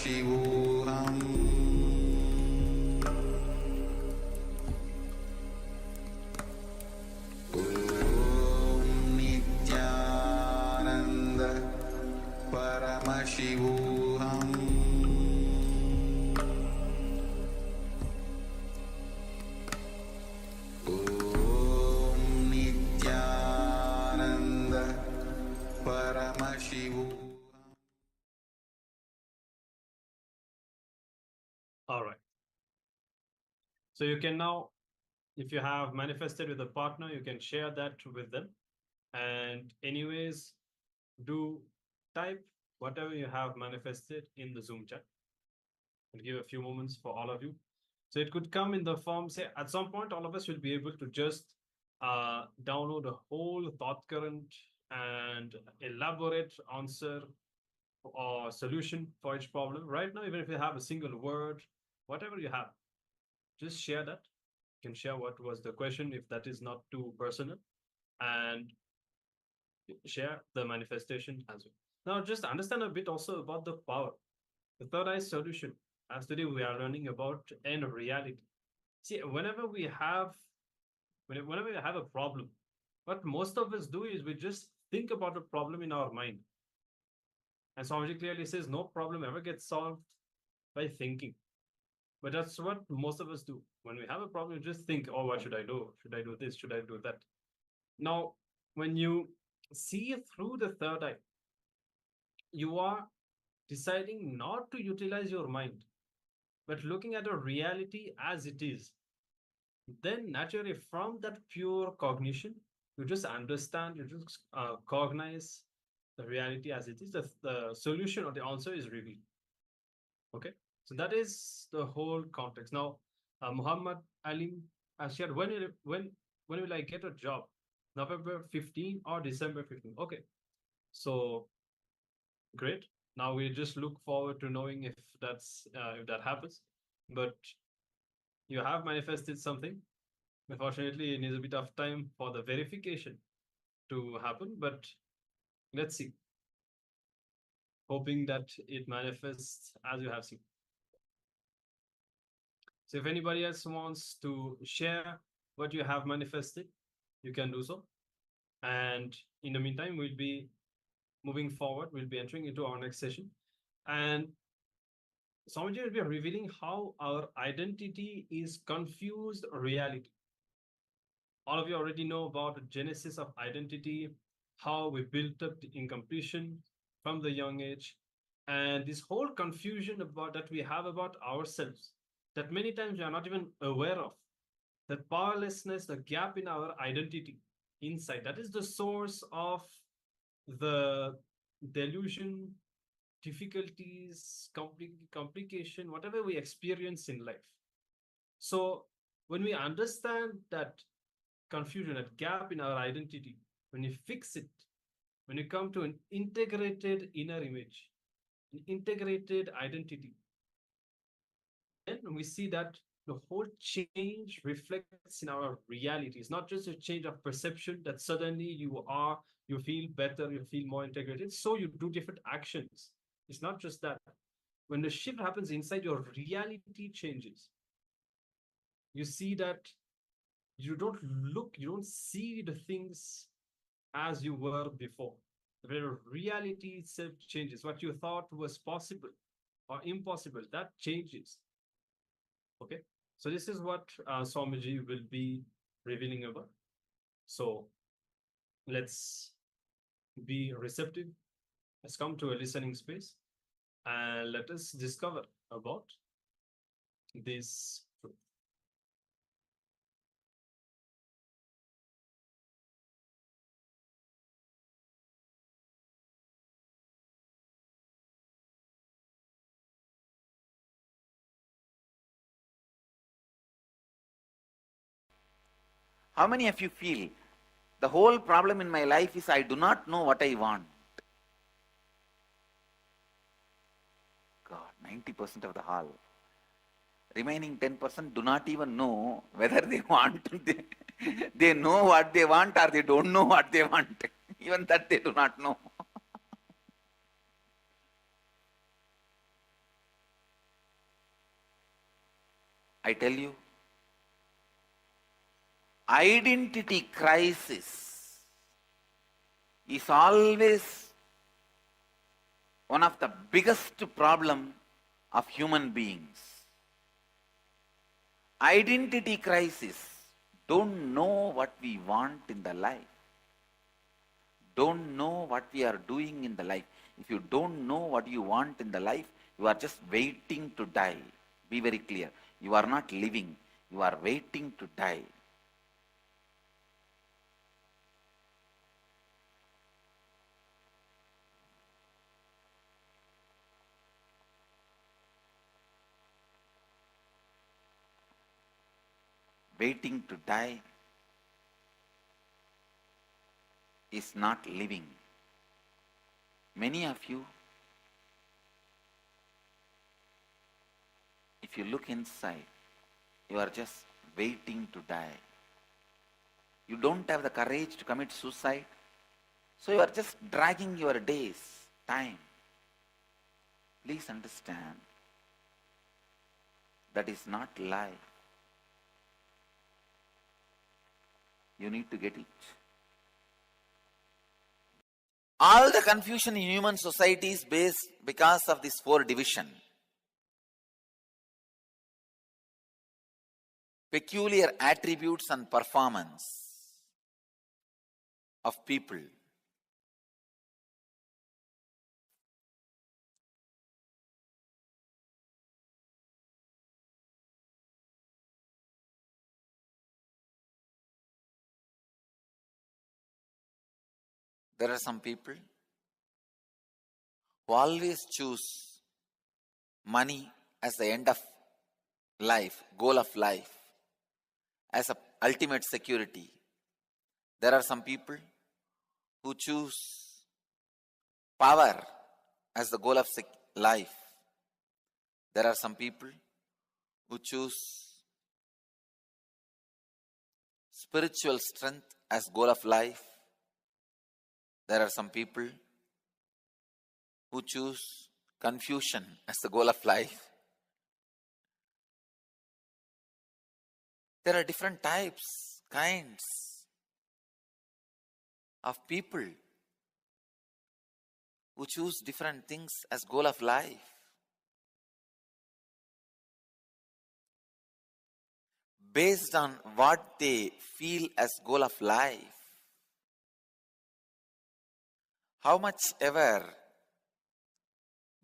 Paramashivoham Nithyananda Paramashivoham Nithyananda Paramashivoham. All right. So you can now, if you have manifested with a partner, you can share that with them. And anyways, do type whatever you have manifested in the Zoom chat. I'll give a few moments for all of you. So it could come in the form, say, at some point, all of us will be able to just download a whole thought current and elaborate answer or solution for each problem. Right now, even if you have a single word, whatever you have, just share that. You can share what was the question if that is not too personal, and share the manifestation as well. Now, just understand a bit also about the power. The third eye solution. As today we are learning about eN-Reality. See, whenever we have a problem, what most of us do is we just think about a problem in our mind. And Swamiji clearly says no problem ever gets solved by thinking. But that's what most of us do. When we have a problem, we just think, oh, what should I do? Should I do this? Should I do that? Now, when you see through the third eye, you are deciding not to utilize your mind, but looking at a reality as it is. Then naturally, from that pure cognition, you just understand, you just cognize the reality as it is. The solution or the answer is revealed. Okay, so that is the whole context. Now, Muhammad Alim shared, when will I get a job? November 15 or December 15? Okay, so great. Now we just look forward to knowing if that happens. But you have manifested something. Unfortunately, it needs a bit of time for the verification to happen, but let's see. Hoping that it manifests as you have seen. So if anybody else wants to share what you have manifested, you can do so. And in the meantime, we'll be moving forward. We'll be entering into our next session. And Swamiji will be revealing how our identity is confused reality. All of you already know about the genesis of identity, how we built up the incompletion from the young age, and this whole confusion about that we have about ourselves, that many times we are not even aware of, that powerlessness, the gap in our identity inside, that is the source of the delusion, difficulties, complication, whatever we experience in life. So when we understand that confusion, that gap in our identity, when you fix it, when you come to an integrated inner image, an integrated identity, then we see that the whole change reflects in our reality. It's not just a change of perception that suddenly you feel better, you feel more integrated, so you do different actions. It's not just that. When the shift happens inside, your reality changes. You see that you don't see the things as you were before. The reality itself changes. What you thought was possible or impossible, that changes. Okay, so this is what Swamiji will be revealing about. So let's be receptive. Let's come to a listening space and let us discover about this truth. How many of you feel the whole problem in my life is I do not know what I want? God, 90% of the hall. Remaining 10% do not even know whether they want. They know what they want or they don't know what they want. Even that they do not know. I tell you, identity crisis is always one of the biggest problem of human beings. Identity crisis, don't know what we want in the life, don't know what we are doing in the life. If you don't know what you want in the life, you are just waiting to die. Be very clear. You are not living, you are waiting to die. Waiting to die is not living. Many of you, if you look inside, you are just waiting to die. You don't have the courage to commit suicide, so you are just dragging your days, time. Please understand, that is not life. You need to get it. All the confusion in human society is based because of this 4 division. Peculiar attributes and performance of people. There are some people who always choose money as the end of life, goal of life, as a ultimate security. There are some people who choose power as the goal of life. There are some people who choose spiritual strength as goal of life. There are some people who choose confusion as the goal of life. There are different types, kinds of people who choose different things as goal of life. Based on what they feel as goal of life. How much ever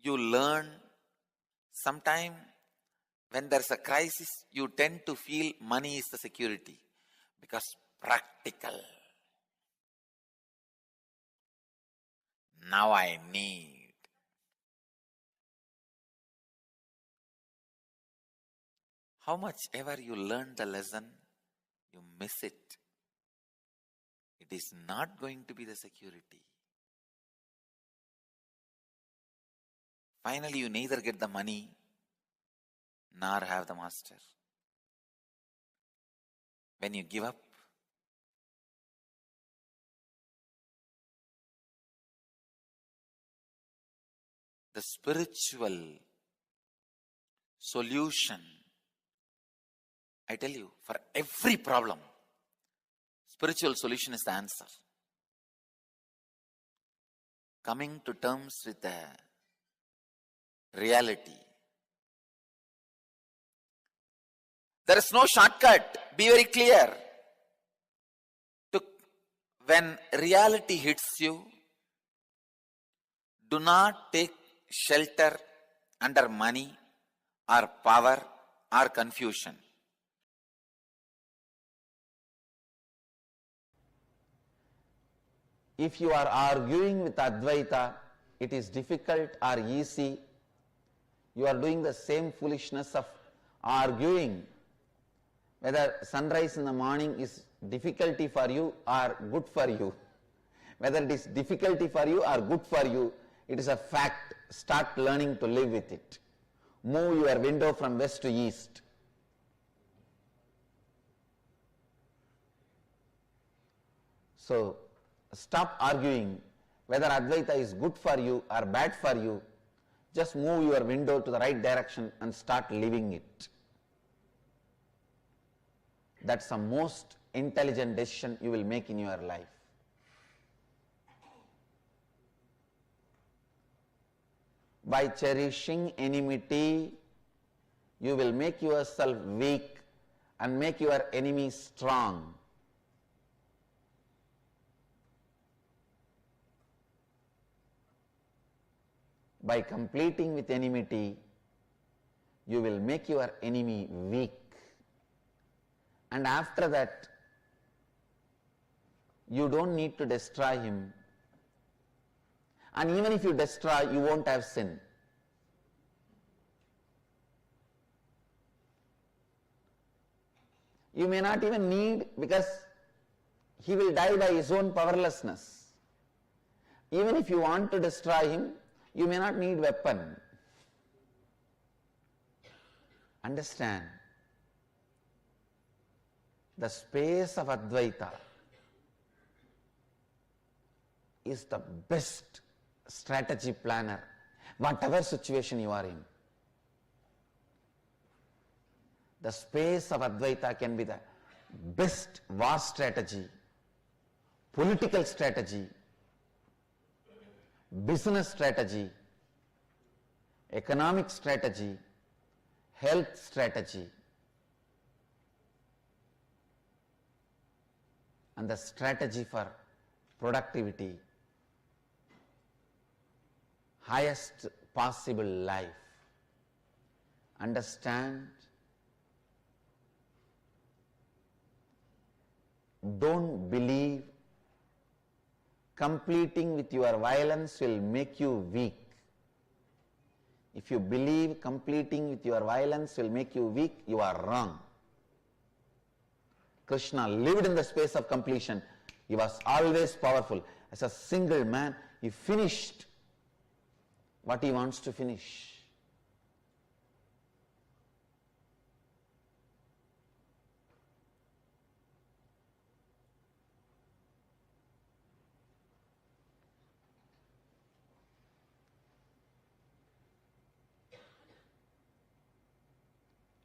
you learn, sometime when there's a crisis, you tend to feel money is the security because practical. Now I need. How much ever you learn the lesson, you miss it. It is not going to be the security. Finally, you neither get the money nor have the master. When you give up, the spiritual solution, I tell you, for every problem, spiritual solution is the answer. Coming to terms with the reality. There is no shortcut. Be very clear. When reality hits you, do not take shelter under money or power or confusion. If you are arguing with Advaita, it is difficult or easy. You are doing the same foolishness of arguing whether sunrise in the morning is difficulty for you or good for you. Whether it is difficulty for you or good for you, it is a fact. Start learning to live with it. Move your window from west to east. So, stop arguing whether Advaita is good for you or bad for you. Just move your window to the right direction and start living it. That's the most intelligent decision you will make in your life. By cherishing enmity, you will make yourself weak and make your enemy strong. By completing with enmity, you will make your enemy weak. And after that, you don't need to destroy him. And even if you destroy, you won't have sin. You may not even need, because he will die by his own powerlessness. Even if you want to destroy him, you may not need weapon. Understand, the space of Advaita is the best strategy planner, whatever situation you are in. The space of Advaita can be the best war strategy, political strategy, business strategy, economic strategy, health strategy, and the strategy for productivity, highest possible life. Understand? Don't believe completing with your violence will make you weak. If you believe completing with your violence will make you weak, you are wrong. Krishna lived in the space of completion. He was always powerful. As a single man, he finished what he wants to finish.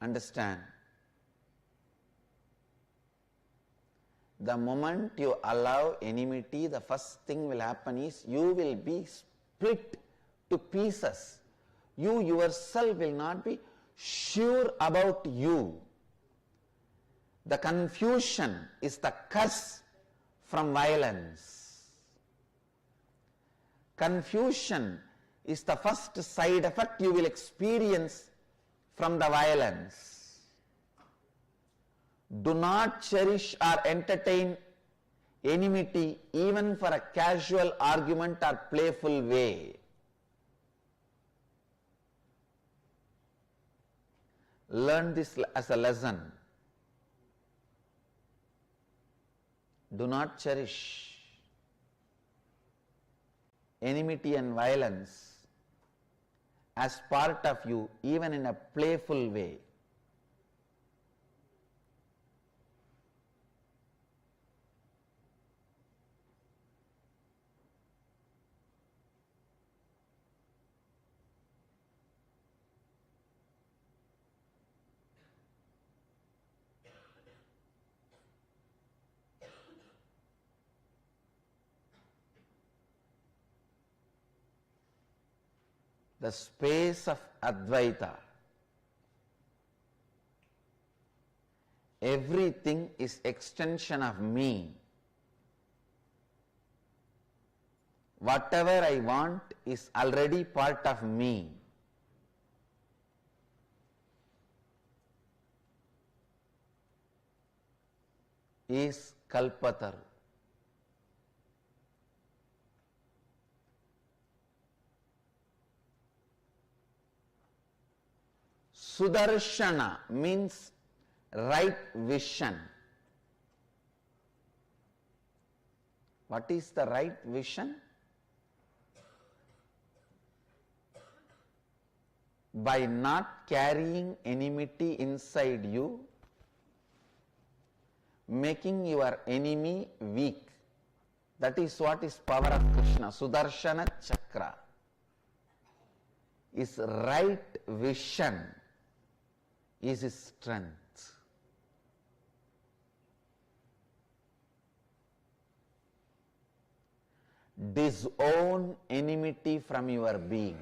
Understand, the moment you allow enmity, the first thing will happen is you will be split to pieces. You yourself will not be sure about you. The confusion is the curse from violence. Confusion is the first side effect you will experience from the violence. Do not cherish or entertain enmity even for a casual argument or playful way. Learn this as a lesson. Do not cherish enmity and violence as part of you, even in a playful way. The space of Advaita, everything is extension of me. Whatever I want is already part of me. Is Kalpataru. Sudarshana means right vision. What is the right vision? By not carrying enmity inside you, making your enemy weak. That is what is power of Krishna. Sudarshana Chakra is right vision, is his strength. Disown enmity from your being.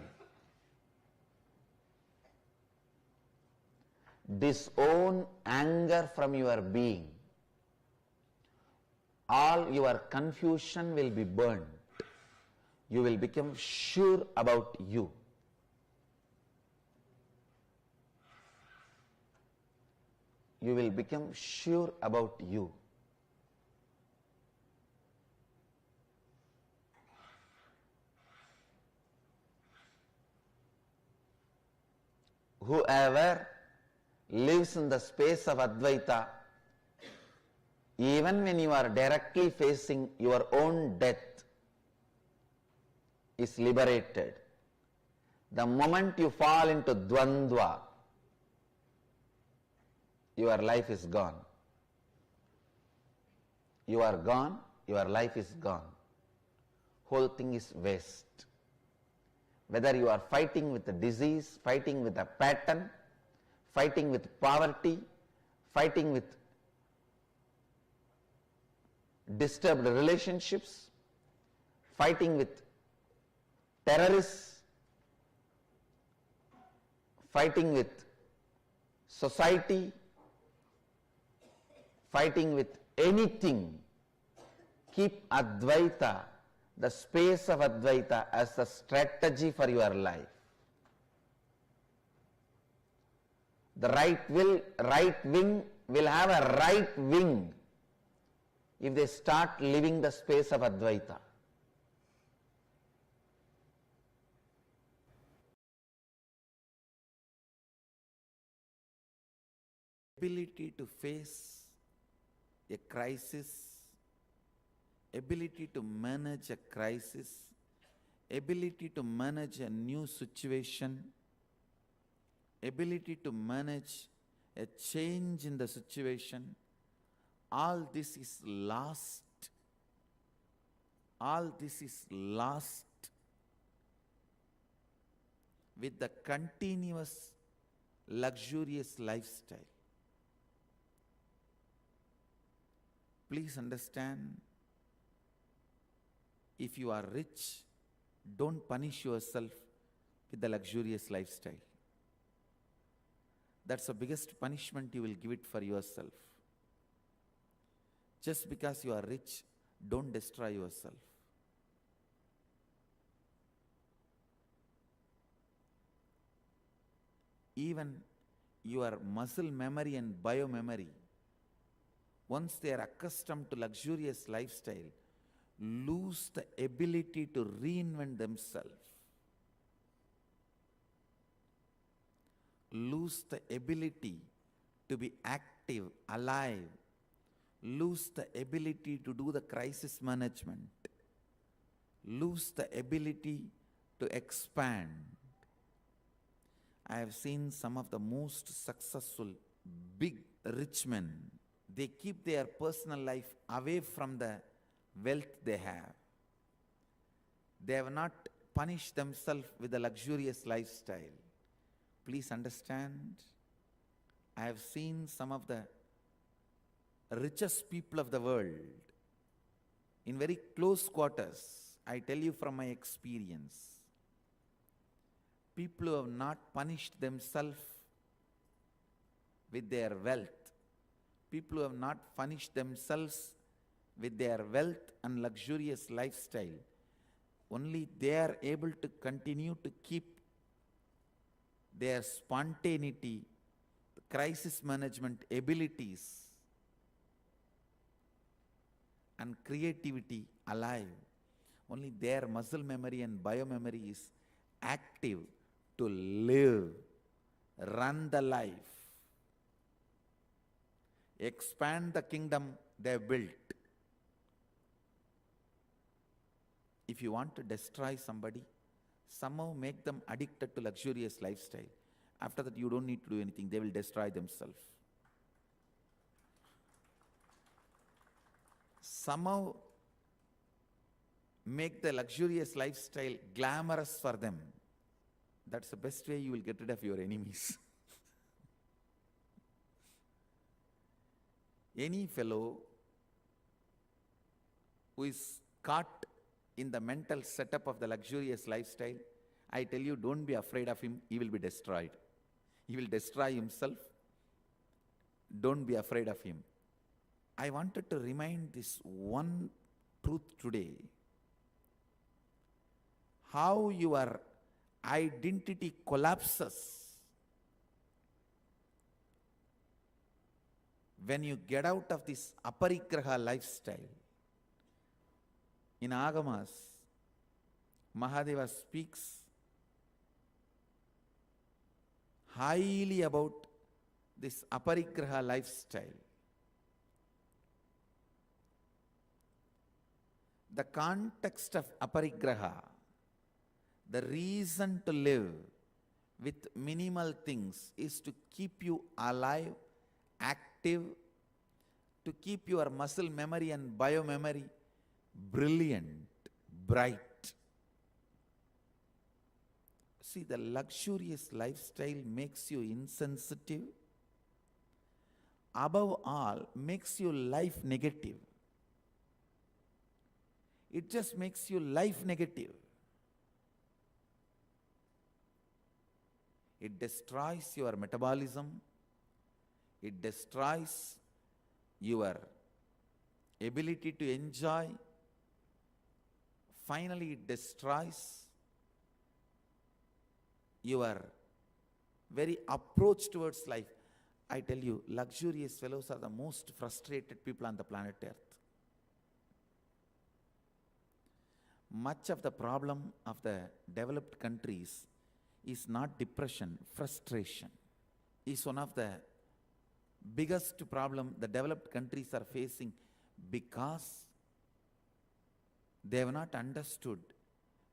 Disown anger from your being. All your confusion will be burned. You will become sure about you. You will become sure about you. Whoever lives in the space of Advaita, even when you are directly facing your own death, is liberated. The moment you fall into Dvandva, your life is gone. You are gone, your life is gone. Whole thing is waste. Whether you are fighting with a disease, fighting with a pattern, fighting with poverty, fighting with disturbed relationships, fighting with terrorists, fighting with society, fighting with anything, keep Advaita, the space of Advaita, as a strategy for your life. The right wing will have a right wing if they start living the space of Advaita. Ability to face a crisis, ability to manage a crisis, ability to manage a new situation, ability to manage a change in the situation, all this is lost. All this is lost with the continuous luxurious lifestyle. Please understand, if you are rich, don't punish yourself with the luxurious lifestyle. That's the biggest punishment you will give it for yourself. Just because you are rich, don't destroy yourself. Even your muscle memory and biomemory, once they are accustomed to luxurious lifestyle, lose the ability to reinvent themselves. Lose the ability to be active, alive. Lose the ability to do the crisis management. Lose the ability to expand. I have seen some of the most successful, big, rich men. They keep their personal life away from the wealth they have. They have not punished themselves with a luxurious lifestyle. Please understand, I have seen some of the richest people of the world in very close quarters. I tell you from my experience, people who have not punished themselves with their wealth, people who have not punished themselves with their wealth and luxurious lifestyle, only they are able to continue to keep their spontaneity, crisis management abilities, and creativity alive. Only their muscle memory and biomemory is active to live, run the life, expand the kingdom they have built. If you want to destroy somebody, somehow make them addicted to luxurious lifestyle. After that, you don't need to do anything. They will destroy themselves. Somehow make the luxurious lifestyle glamorous for them. That's the best way you will get rid of your enemies. Any fellow who is caught in the mental setup of the luxurious lifestyle, I tell you, don't be afraid of him, he will be destroyed. He will destroy himself. Don't be afraid of him. I wanted to remind this one truth today. How your identity collapses when you get out of this aparigraha lifestyle. In Agamas, Mahadeva speaks highly about this aparigraha lifestyle. The context of aparigraha, the reason to live with minimal things, is to keep you alive, active, to keep your muscle memory and biomemory brilliant, bright. See, the luxurious lifestyle makes you insensitive. Above all, makes you life negative. It just makes you life negative. It destroys your metabolism. It destroys your ability to enjoy. Finally, it destroys your very approach towards life. I tell you, luxurious fellows are the most frustrated people on the planet Earth. Much of the problem of the developed countries is not depression, frustration is one of the biggest problem the developed countries are facing, because they have not understood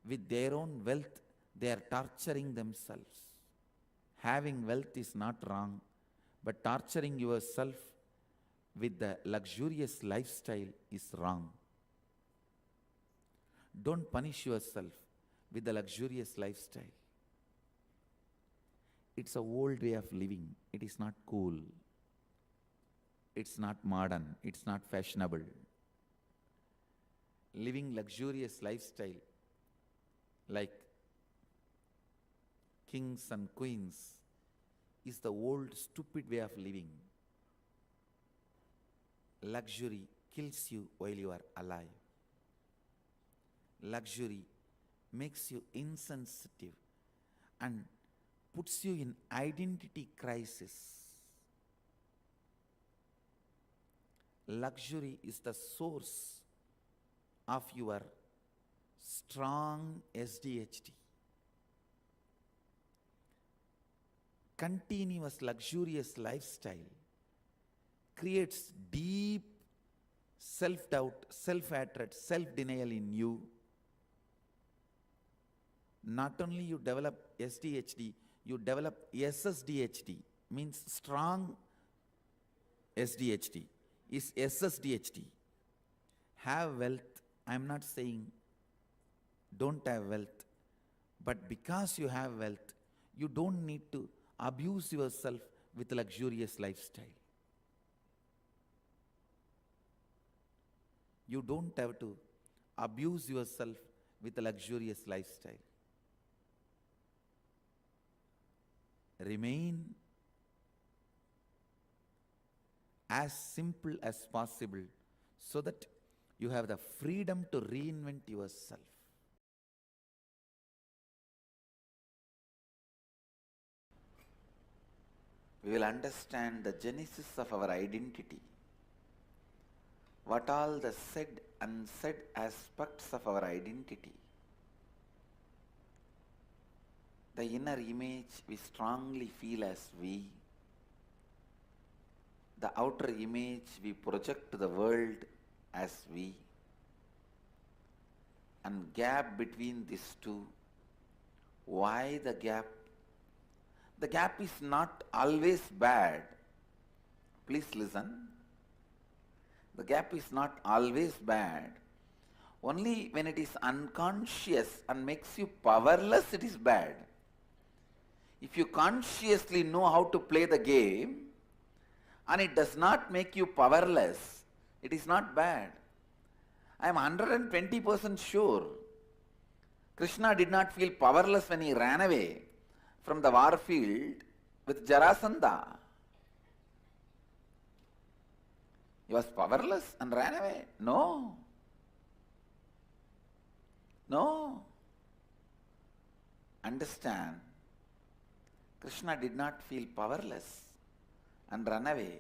with their own wealth they are torturing themselves. Having wealth is not wrong, but torturing yourself with the luxurious lifestyle is wrong. Don't punish yourself with the luxurious lifestyle. It's an old way of living. It is not cool. It's not modern. It's not fashionable. Living luxurious lifestyle like kings and queens is the old stupid way of living. Luxury kills you while you are alive. Luxury makes you insensitive and puts you in identity crisis. Luxury is the source of your strong SDHD. Continuous luxurious lifestyle creates deep self-doubt, self-hatred, self-denial in you. Not only you develop SDHD, you develop SSDHD, means strong SDHD, is SSDHD. Have wealth. I am not saying don't have wealth, but because you have wealth, you don't need to abuse yourself with luxurious lifestyle. You don't have to abuse yourself with a luxurious lifestyle. Remain as simple as possible so that you have the freedom to reinvent yourself. We will understand the genesis of our identity. What all the said and unsaid aspects of our identity. The inner image we strongly feel as we. The outer image we project to the world as we. And gap between these two. Why the gap? The gap is not always bad. Please listen. The gap is not always bad. Only when it is unconscious and makes you powerless, it is bad. If you consciously know how to play the game and it does not make you powerless, it is not bad. I am 120% sure Krishna did not feel powerless when he ran away from the war field with Jarasandha. He was powerless and ran away? No. No. Understand, Krishna did not feel powerless and run away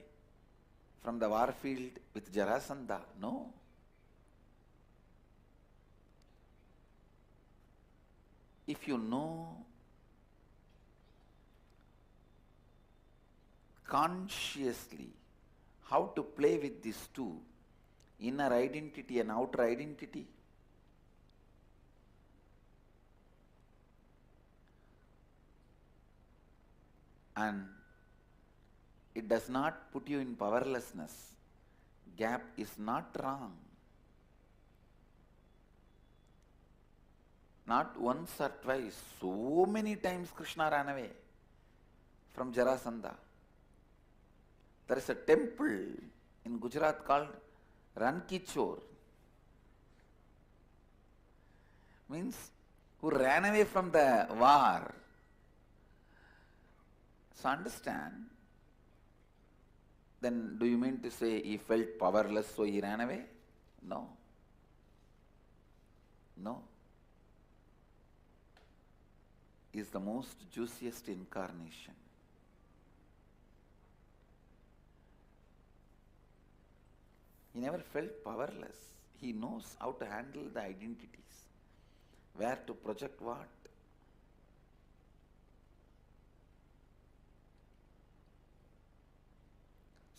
from the war field with Jarasandha. No. If you know consciously how to play with these two, inner identity and outer identity, and it does not put you in powerlessness, gap is not wrong. Not once or twice, so many times Krishna ran away from Jarasandha. There is a temple in Gujarat called Rankichor, means who ran away from the war. So understand, then do you mean to say he felt powerless so he ran away? No. No. He is the most juiciest incarnation. He never felt powerless. He knows how to handle the identities, where to project what.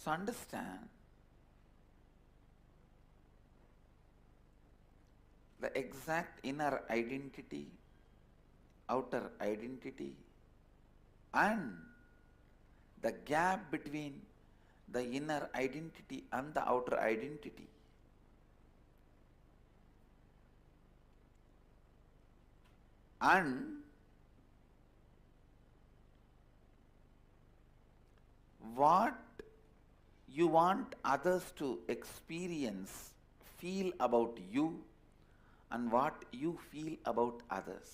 So understand, the exact inner identity, outer identity, and the gap between the inner identity and the outer identity. And what you want others to experience, feel about you, and what you feel about others.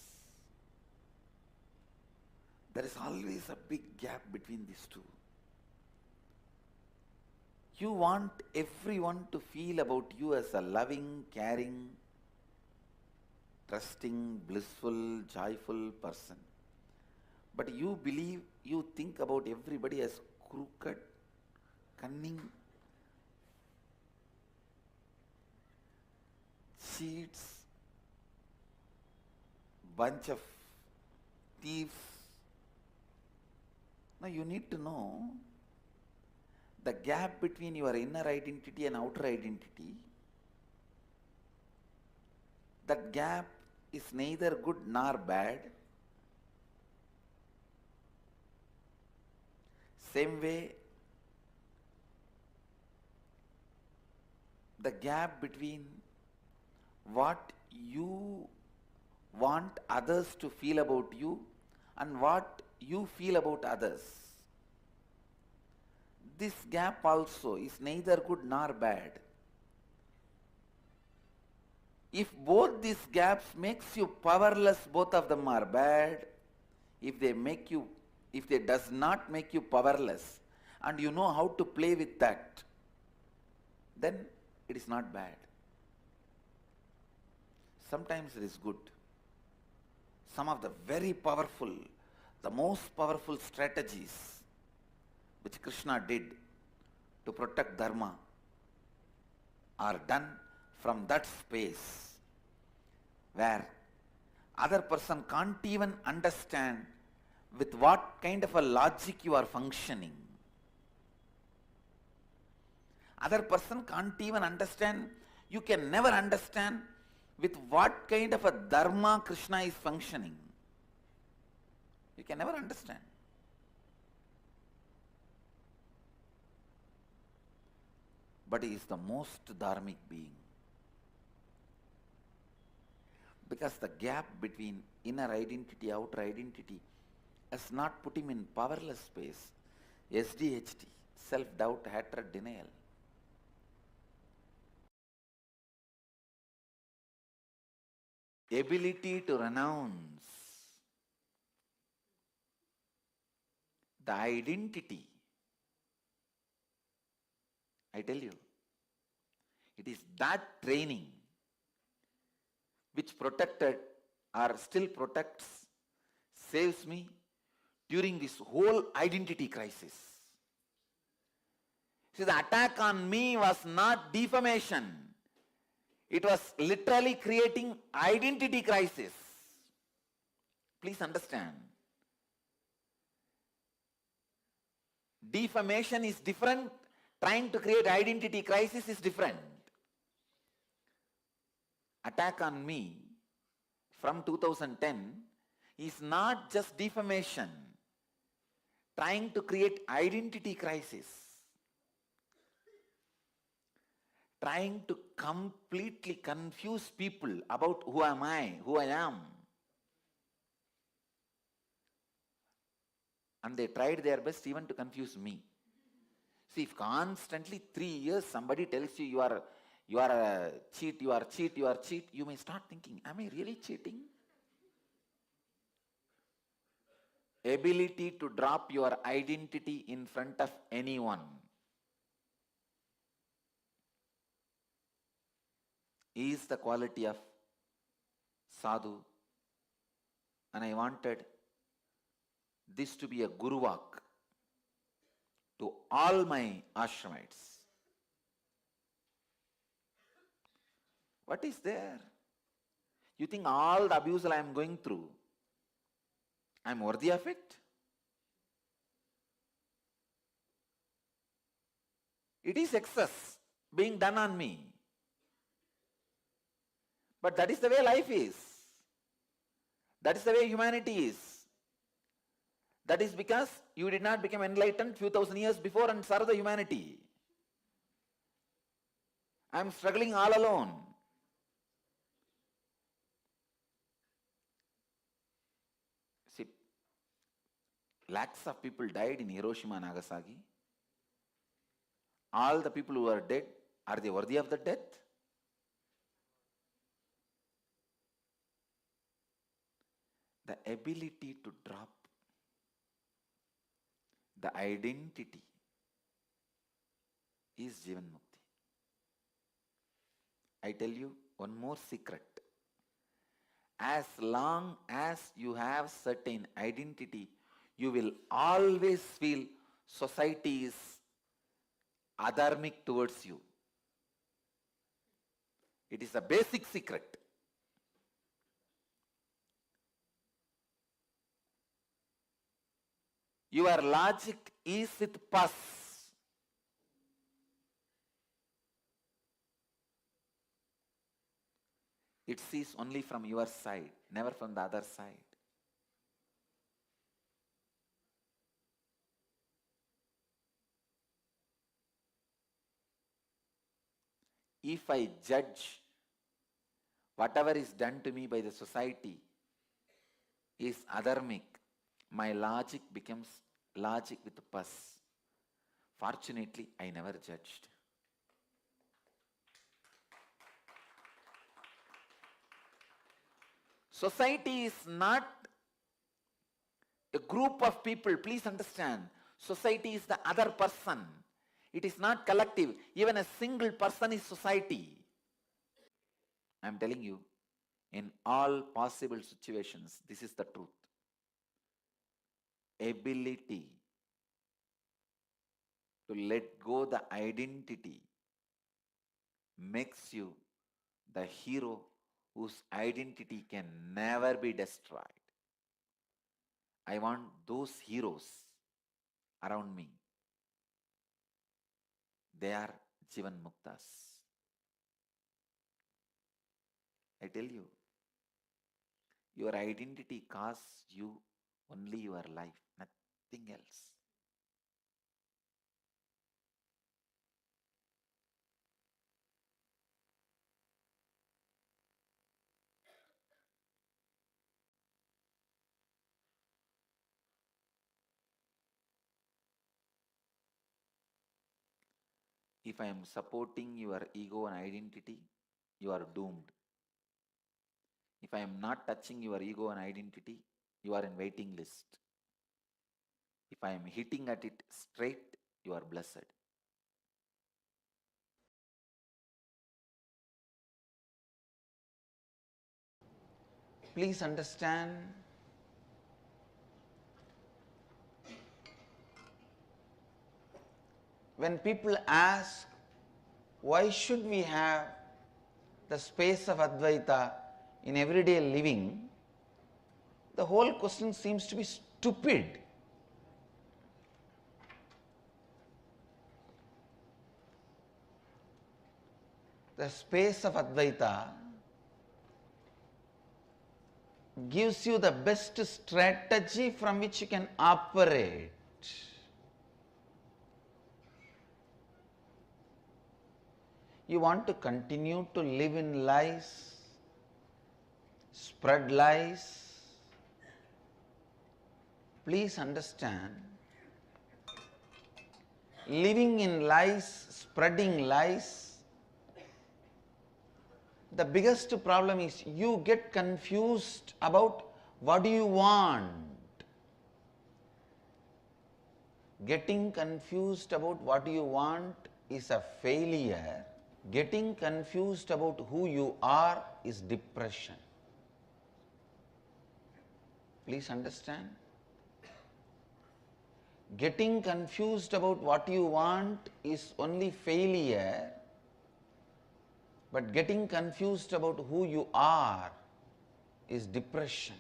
There is always a big gap between these two. You want everyone to feel about you as a loving, caring, trusting, blissful, joyful person. But you believe, you think about everybody as crooked, cunning, cheats, bunch of thieves. Now you need to know the gap between your inner identity and outer identity. That gap is neither good nor bad. Same way, the gap between what you want others to feel about you and what you feel about others. This gap also is neither good nor bad. If both these gaps makes you powerless, both of them are bad. If they does not make you powerless and you know how to play with that, then it is not bad. Sometimes it is good. Some of the very powerful, the most powerful strategies which Krishna did to protect dharma are done from that space where other person can't even understand with what kind of a logic you are functioning. Other person can't even understand, you can never understand with what kind of a dharma Krishna is functioning. You can never understand. But he is the most dharmic being. Because the gap between inner identity, outer identity has not put him in powerless space. SDHT, self-doubt, hatred, denial. ability to renounce the identity. I tell you, it is that training which protected or still protects, saves me during this whole identity crisis. See, the attack on me was not defamation. It was literally creating identity crisis. Please understand. Defamation is different. Trying to create identity crisis is different. Attack on me from 2010 is not just defamation. Trying to create identity crisis. Trying to completely confuse people about who am I, who I am. And they tried their best even to confuse me. See, if constantly 3 years somebody tells you you are a cheat, you are cheat, you are cheat, you may start thinking, am I really cheating? Ability to drop your identity in front of anyone is the quality of sadhu. And I wanted this to be a guru walk to all my ashramites. What is there? You think all the abuse I am going through, I am worthy of it? It is excess being done on me. But that is the way life is. That is the way humanity is. That is because you did not become enlightened few thousand years before and serve the humanity. I am struggling all alone. See, lakhs of people died in Hiroshima and Nagasaki. All the people who are dead, are they worthy of the death? The ability to drop the identity is Jivan Mukti. I tell you one more secret. As long as you have certain identity, you will always feel society is adharmic towards you. It is a basic secret. Your logic is with pus. It sees only from your side, never from the other side. If I judge whatever is done to me by the society is adharmic, my logic becomes logic with pus. Fortunately, I never judged. Society is not a group of people. Please understand. Society is the other person. It is not collective. Even a single person is society. I am telling you, in all possible situations, this is the truth. Ability to let go the identity makes you the hero whose identity can never be destroyed. I want those heroes around me. They are Jivan Muktas. I tell you, your identity costs you only your life, nothing else. If I am supporting your ego and identity, you are doomed. If I am not touching your ego and identity, you are in waiting list. If I am hitting at it straight, you are blessed. Please understand, when people ask, why should we have the space of Advaita in everyday living, the whole question seems to be stupid. The space of Advaita gives you the best strategy from which you can operate. You want to continue to live in lies, spread lies. Please understand, living in lies, spreading lies, the biggest problem is you get confused about what do you want. Getting confused about what you want is a failure. Getting confused about who you are is depression. Please understand. Getting confused about what you want is only failure, but getting confused about who you are is depression.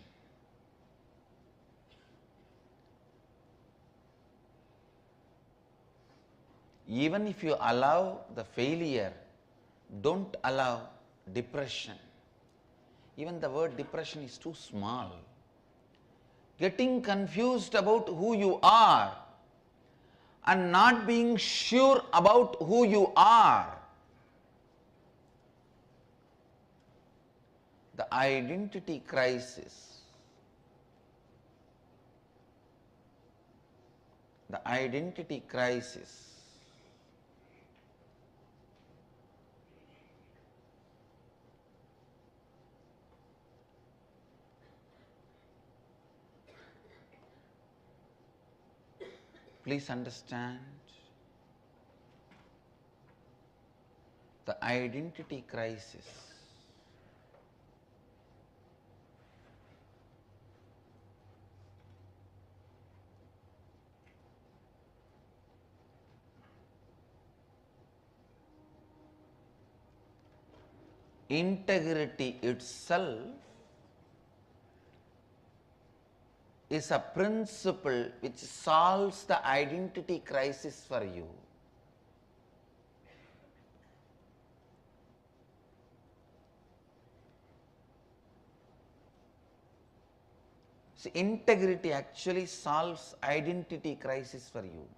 Even if you allow the failure, don't allow depression. Even the word depression is too small. Getting confused about who you are and not being sure about who you are, the identity crisis. The identity crisis. Please understand, the identity crisis. Integrity itself is a principle which solves the identity crisis for you. See, integrity actually solves identity crisis for you.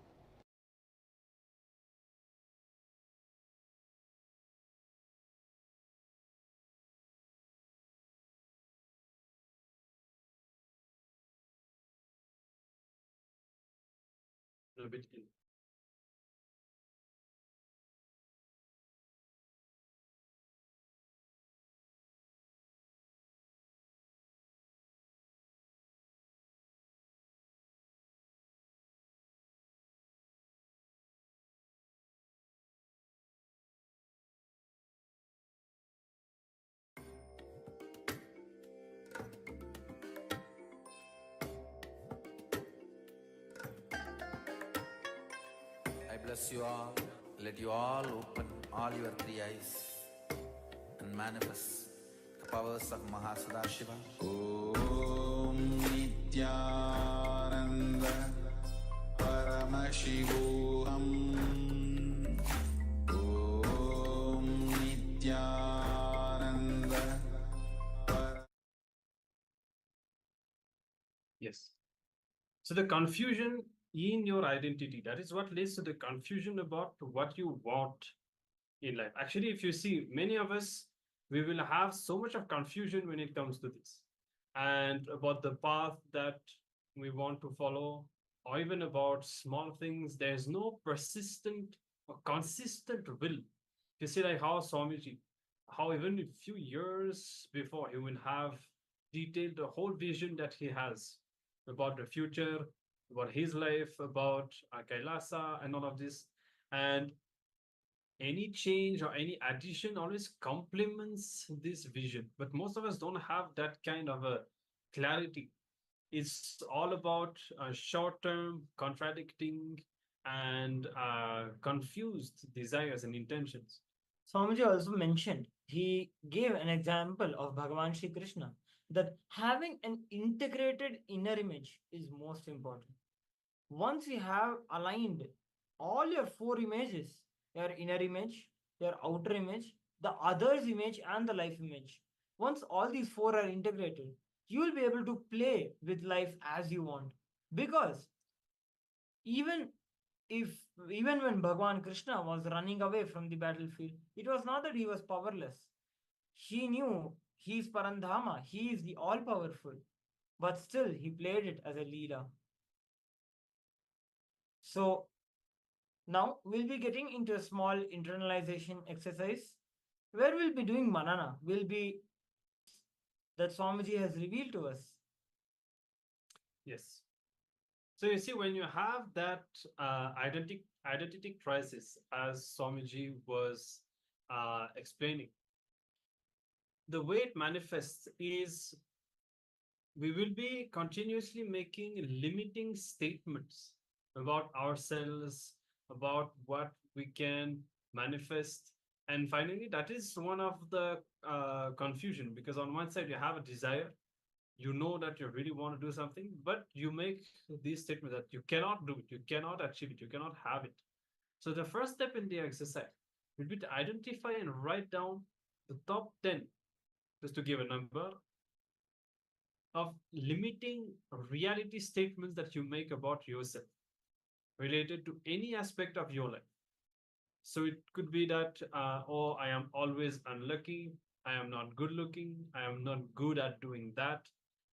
A bit in. I bless you all. Let you all open all your three eyes and manifest the powers of Mahasudashiva. Om Nithyananda Paramashivoham. Om Nithyananda. Yes. So the confusion in your identity, that is what leads to the confusion about what you want in life. Actually, if you see, many of us, we will have so much of confusion when it comes to this and about the path that we want to follow, or even about small things. There's no persistent or consistent will. You see, like how Swamiji, how even a few years before he will have detailed the whole vision that he has about the future, about his life, about Kailasa and all of this. And any change or any addition always complements this vision. But most of us don't have that kind of a clarity. It's all about short term, contradicting, and confused desires and intentions. Swamiji also mentioned, he gave an example of Bhagavan Shri Krishna, that having an integrated inner image is most important. Once you have aligned all your four images, your inner image, your outer image, the other's image, and the life image, once all these four are integrated, you will be able to play with life as you want. Because even if even when Bhagwan Krishna was running away from the battlefield, it was not that he was powerless. He knew he is Parandhama, he is the all powerful, but still he played it as a Leela. So now we'll be getting into a small internalization exercise where we'll be doing manana, will be that Swamiji has revealed to us. Yes. So you see, when you have that identity crisis, as Swamiji was explaining, the way it manifests is we will be continuously making limiting statements about ourselves, about what we can manifest. And finally, that is one of the confusion, because on one side you have a desire, you know that you really want to do something, but you make these statements that you cannot do it, you cannot achieve it, you cannot have it. So the first step in the exercise will be to identify and write down the top 10, just to give a number, of limiting reality statements that you make about yourself related to any aspect of your life. So it could be that, oh, I am always unlucky, I am not good looking, I am not good at doing that,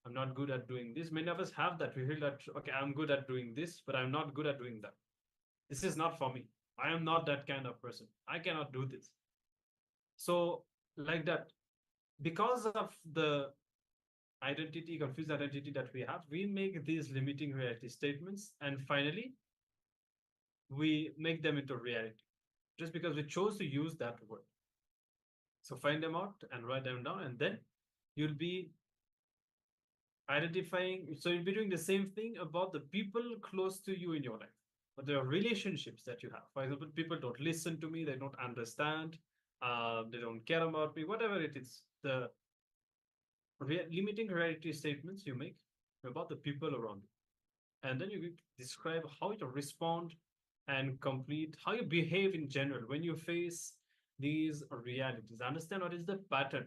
I'm not good at doing this. Many of us have that. We feel that, okay, I'm good at doing this, but I'm not good at doing that. This is not for me. I am not that kind of person. I cannot do this. So, like that, because of the confused identity that we have, we make these limiting reality statements, and finally, we make them into reality just because we chose to use that word. So find them out and write them down, and then you'll be identifying. So you'll be doing the same thing about the people close to you in your life, but there are relationships that you have. For example, people don't listen to me, they don't understand, they don't care about me, whatever it is. The limiting reality statements you make about the people around you, and then you describe how you respond and complete, how you behave in general when you face these realities. Understand what is the pattern,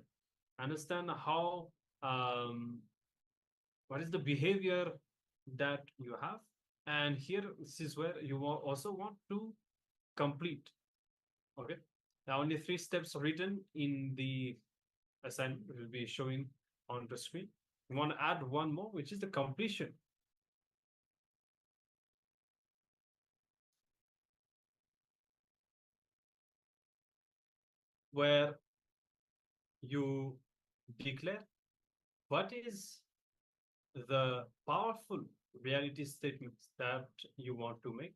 understand how what is the behavior that you have, and here this is where you also want to complete. Okay, now only 3 steps written in the assignment will be showing on the screen. We want to add one more, which is the completion. Where you declare what is the powerful reality statements that you want to make.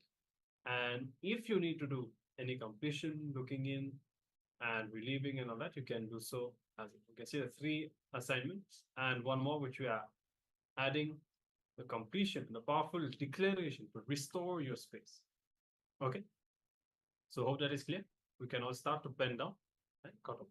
And if you need to do any completion, looking in and relieving and all that, you can do so. As you can see, the 3 assignments and one more, which we are adding the completion, the powerful declaration to restore your space. Okay. So hope that is clear. We can all start to bend down and cut off.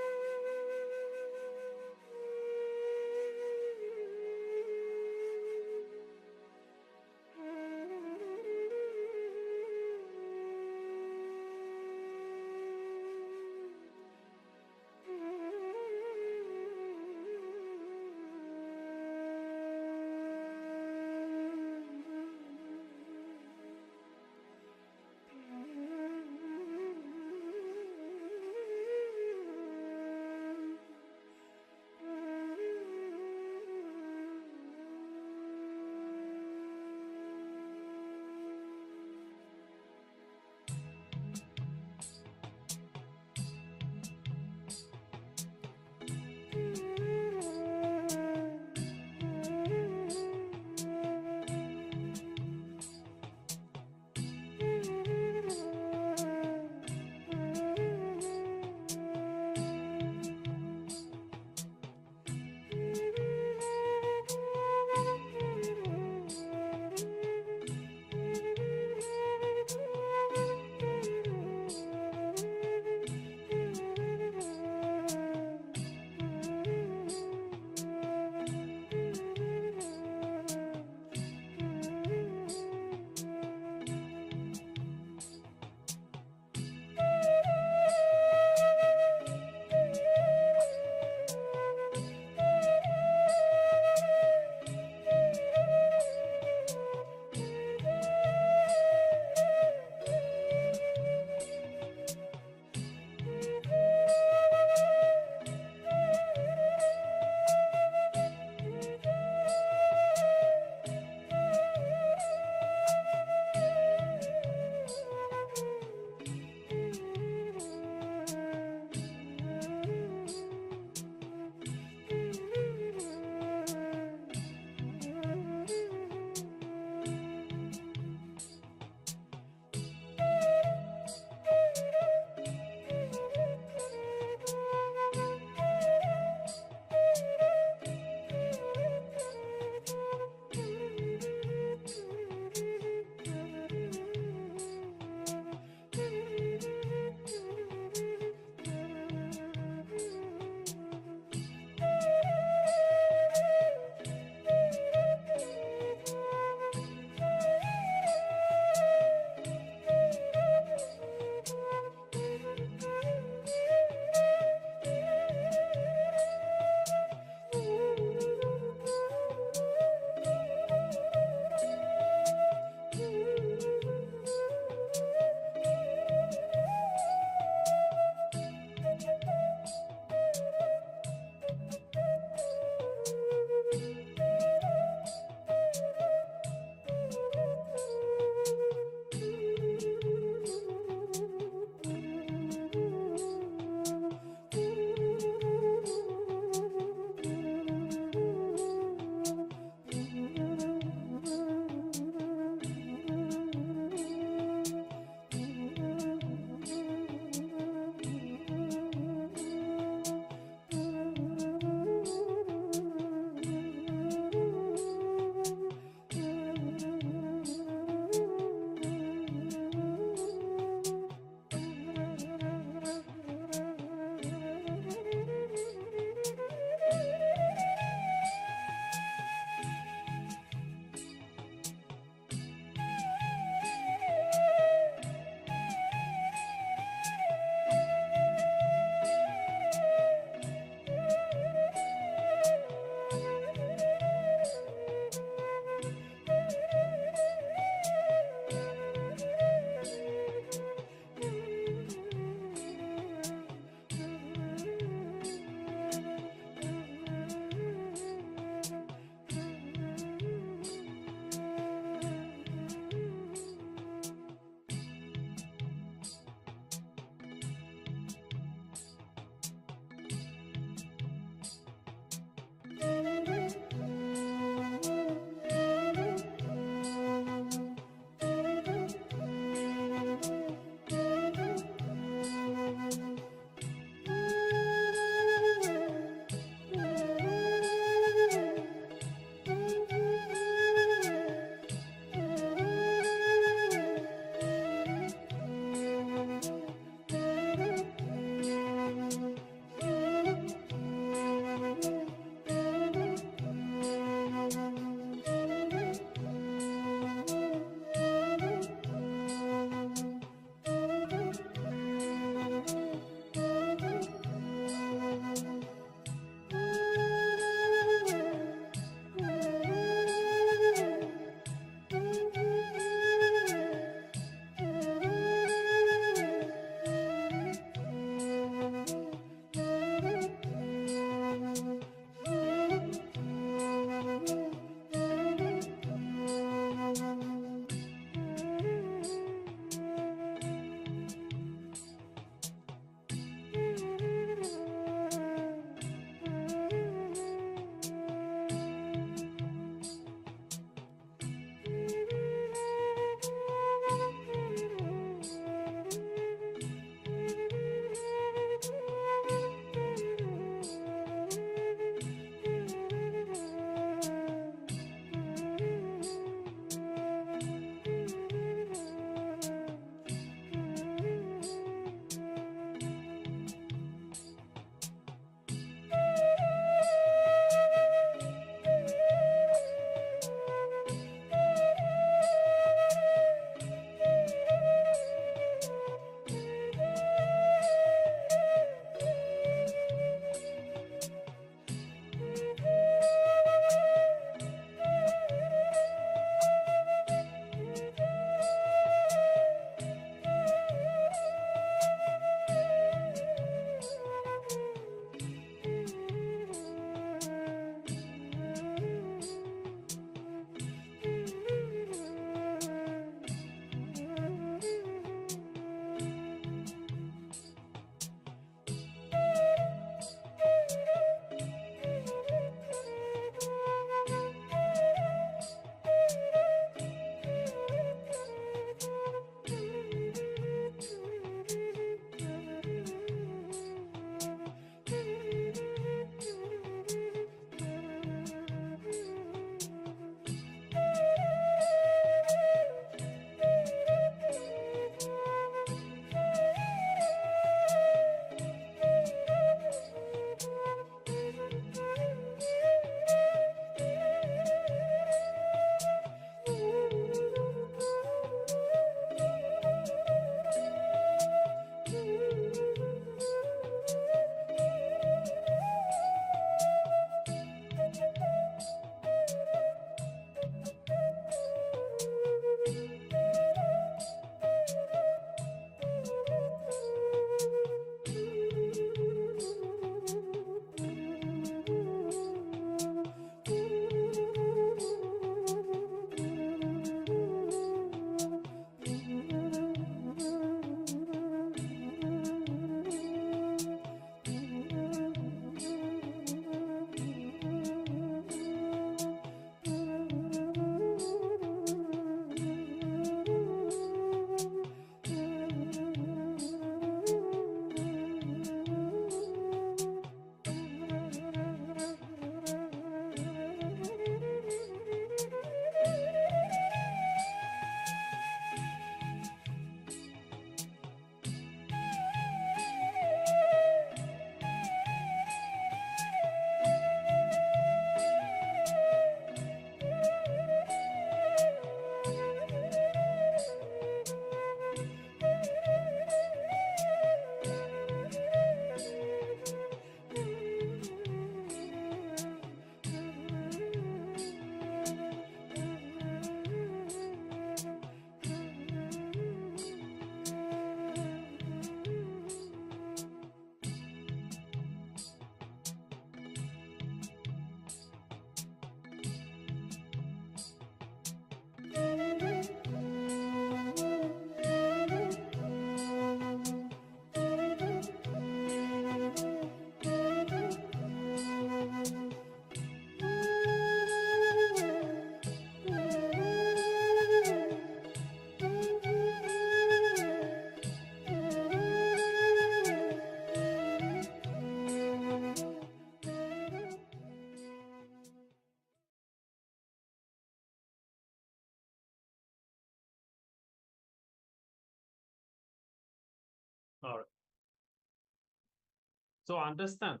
So understand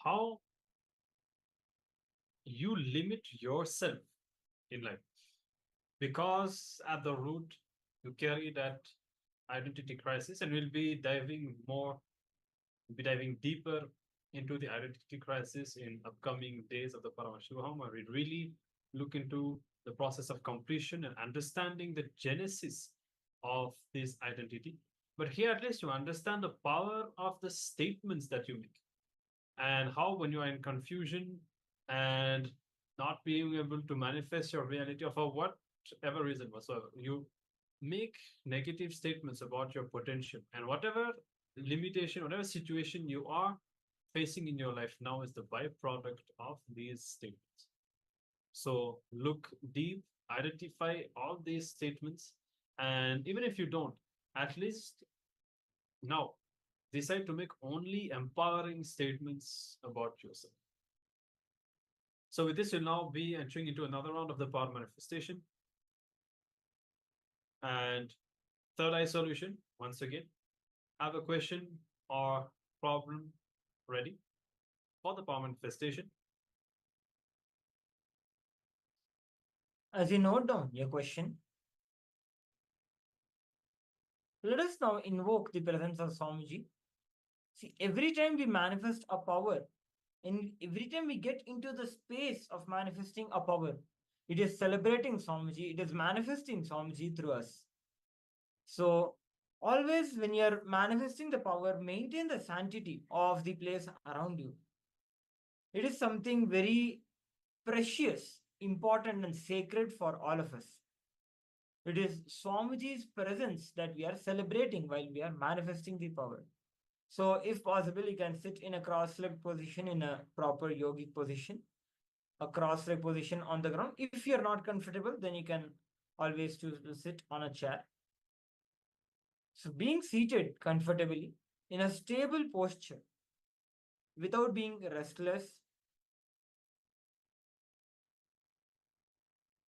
how you limit yourself in life, because at the root you carry that identity crisis, and we'll be diving deeper into the identity crisis in upcoming days of the Paramashivoham, where we really look into the process of completion and understanding the genesis of this identity. But here, at least, you understand the power of the statements that you make, and how, when you are in confusion and not being able to manifest your reality, or for whatever reason whatsoever, you make negative statements about your potential, and whatever limitation, whatever situation you are facing in your life now is the byproduct of these statements. So look deep, identify all these statements, and even if you don't, at least now decide to make only empowering statements about yourself. So with this, you'll now be entering into another round of the power manifestation. And third eye solution, once again, have a question or problem ready for the power manifestation. As you note down your question, let us now invoke the presence of Swamiji. See, every time we manifest a power, and every time we get into the space of manifesting a power, it is celebrating Swamiji, it is manifesting Swamiji through us. So, always when you're manifesting the power, maintain the sanctity of the place around you. It is something very precious, important, and sacred for all of us. It is Swamiji's presence that we are celebrating while we are manifesting the power. So, if possible, you can sit in a cross-legged position, in a proper yogic position, a cross-legged position on the ground. If you're not comfortable, then you can always choose to sit on a chair. So, being seated comfortably in a stable posture without being restless,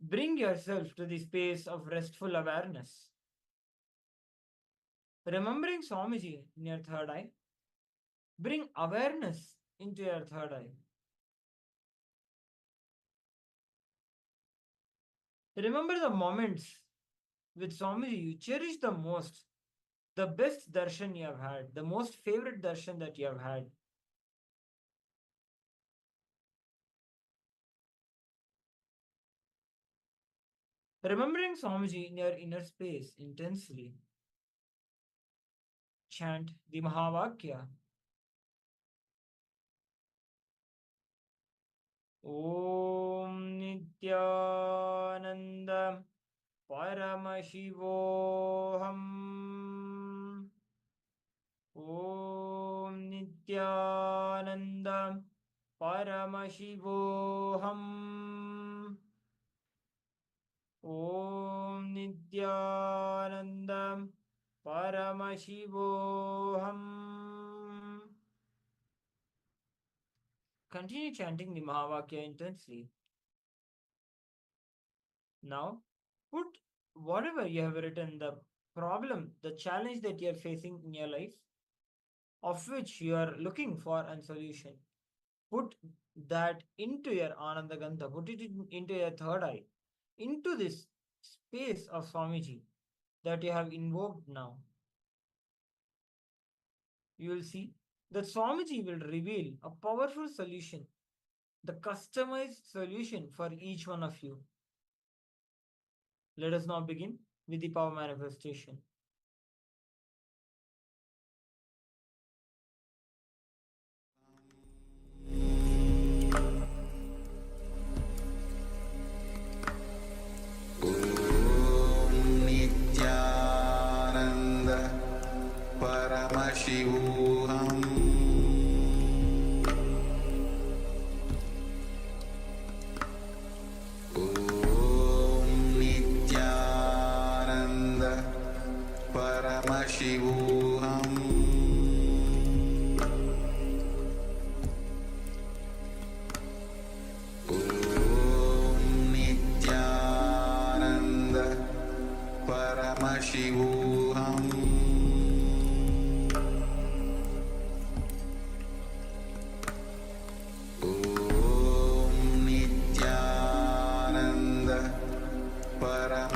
bring yourself to the space of restful awareness. Remembering Swamiji in your third eye, bring awareness into your third eye. Remember the moments with Swamiji you cherish the most, the best darshan you have had, the most favorite darshan that you have had. Remembering Swamiji in your inner space intensely, chant the Mahavakya. Om Nithyananda Paramashivoham. Om Nithyananda Paramashivoham. Om Nithyananda Paramashivoham. Continue chanting the Mahavakya intensely. Now, put whatever you have written, the problem, the challenge that you are facing in your life, of which you are looking for a solution, put that into your Ananda Gandha, put it into your third eye, into this space of Swamiji that you have invoked now. You will see that Swamiji will reveal a powerful solution, the customized solution for each one of you. Let us now begin with the power manifestation. Nithyananda Paramashivoham Om Nithyananda Paramashivoham Paramashivoham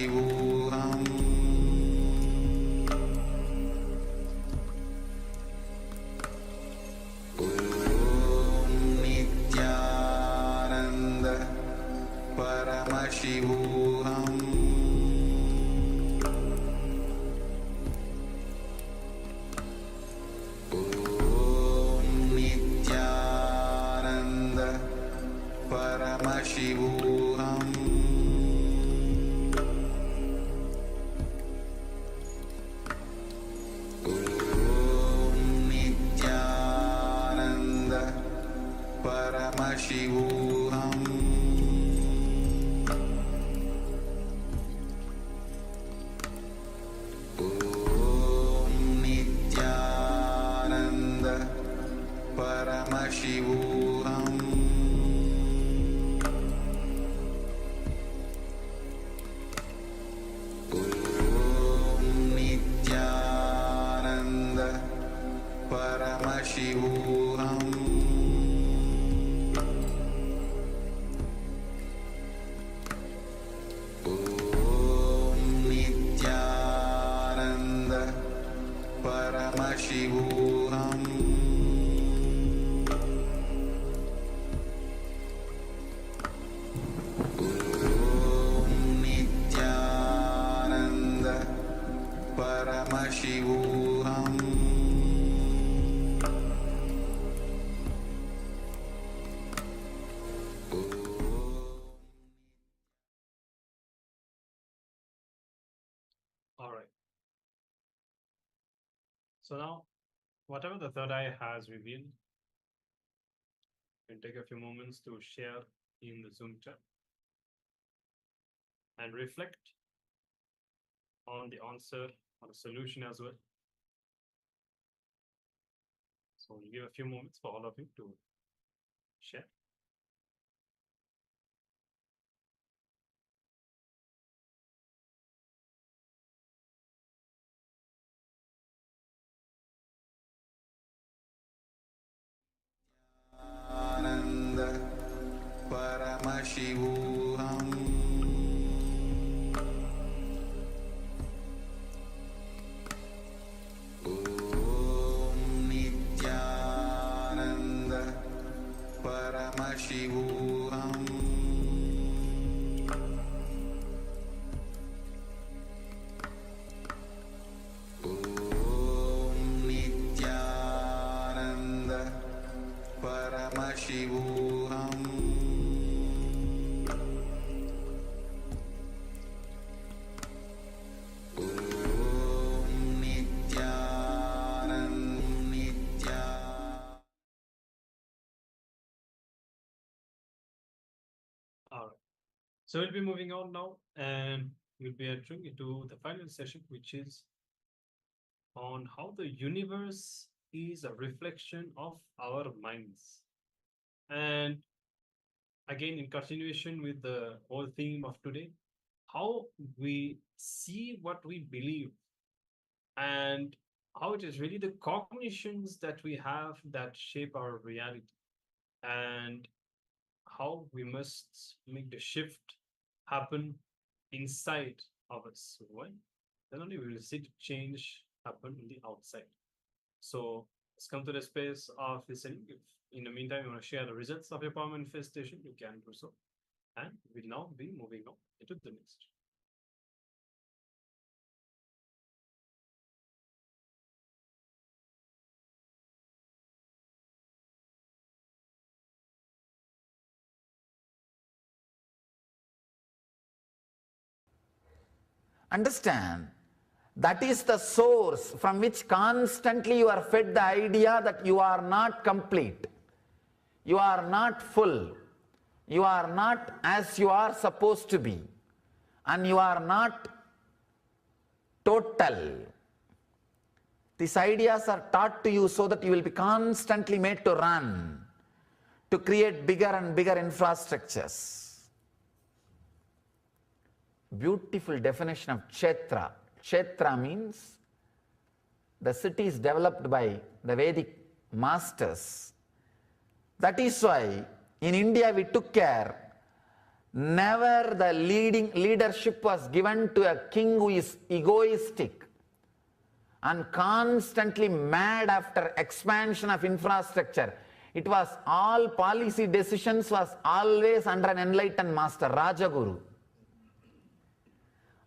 Paramashivoham Nithyananda Paramashivoham Nithyananda Paramashivoham Nithyananda Paramashivoham Nithyananda Paramashivoham Nithyananda Paramashivoham Nithyananda Paramashivoham Nithyananda Paramashivoham All right. So now, whatever the third eye has revealed, you can take a few moments to share in the Zoom chat and reflect on the answer or the solution as well. So we'll give a few moments for all of you to share. Ananda Paramashivoham Nithyananda Paramashivoham Nithyananda Paramashivoham All right. So we'll be moving on now, and we'll be entering into the final session, which is on how the universe is a reflection of our minds. And again, in continuation with the whole theme of today, how we see what we believe and how it is really the cognitions that we have that shape our reality, and how we must make the shift happen inside of us. Why? Then only we will see the change happen in the outside. So let's come to the space of listening. If in the meantime you want to share the results of your power manifestation, you can do so. And we'll now be moving on into the next. Understand, that is the source from which constantly you are fed the idea that you are not complete, you are not full, you are not as you are supposed to be, and you are not total. These ideas are taught to you so that you will be constantly made to run, to create bigger and bigger infrastructures. Beautiful definition of Kshetra. Kshetra means the cities developed by the Vedic masters. That is why in India we took care Never the leadership was given to a king who is egoistic and constantly mad after expansion of infrastructure. It was all policy decisions was always under an enlightened master, Rajaguru.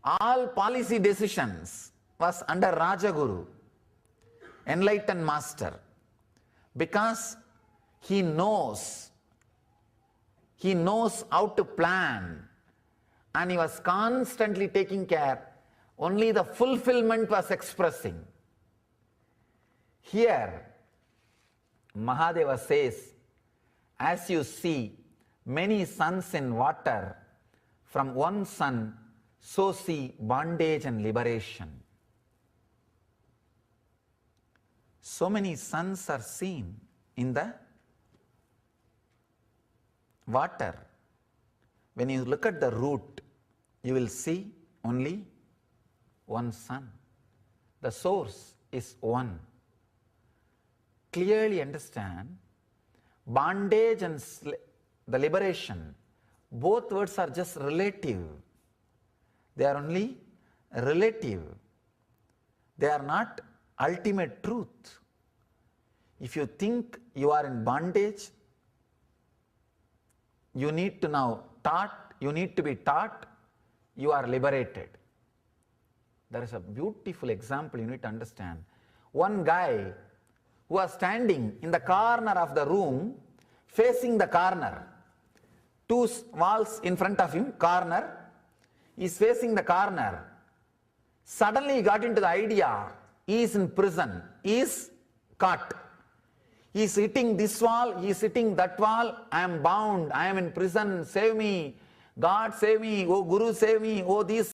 All policy decisions was under Rajaguru, enlightened master, because he knows how to plan, and he was constantly taking care. Only the fulfillment was expressing. Here, Mahadeva says, as you see many suns in water, from one sun, so see bondage and liberation. So many suns are seen in the water. When you look at the root, you will see only one sun. The source is one. Clearly understand, bondage and the liberation, both words are just relative. They are only relative. They are not ultimate truth. If you think you are in bondage, you need to be taught you are liberated. There is a beautiful example you need to understand. One guy who was standing in the corner of the room, facing the corner, two walls in front of him, corner, he is facing the corner. Suddenly he got into the idea, he is in prison, he is caught. He is hitting this wall, he is hitting that wall, I am bound, I am in prison, save me, God save me, oh Guru save me, oh these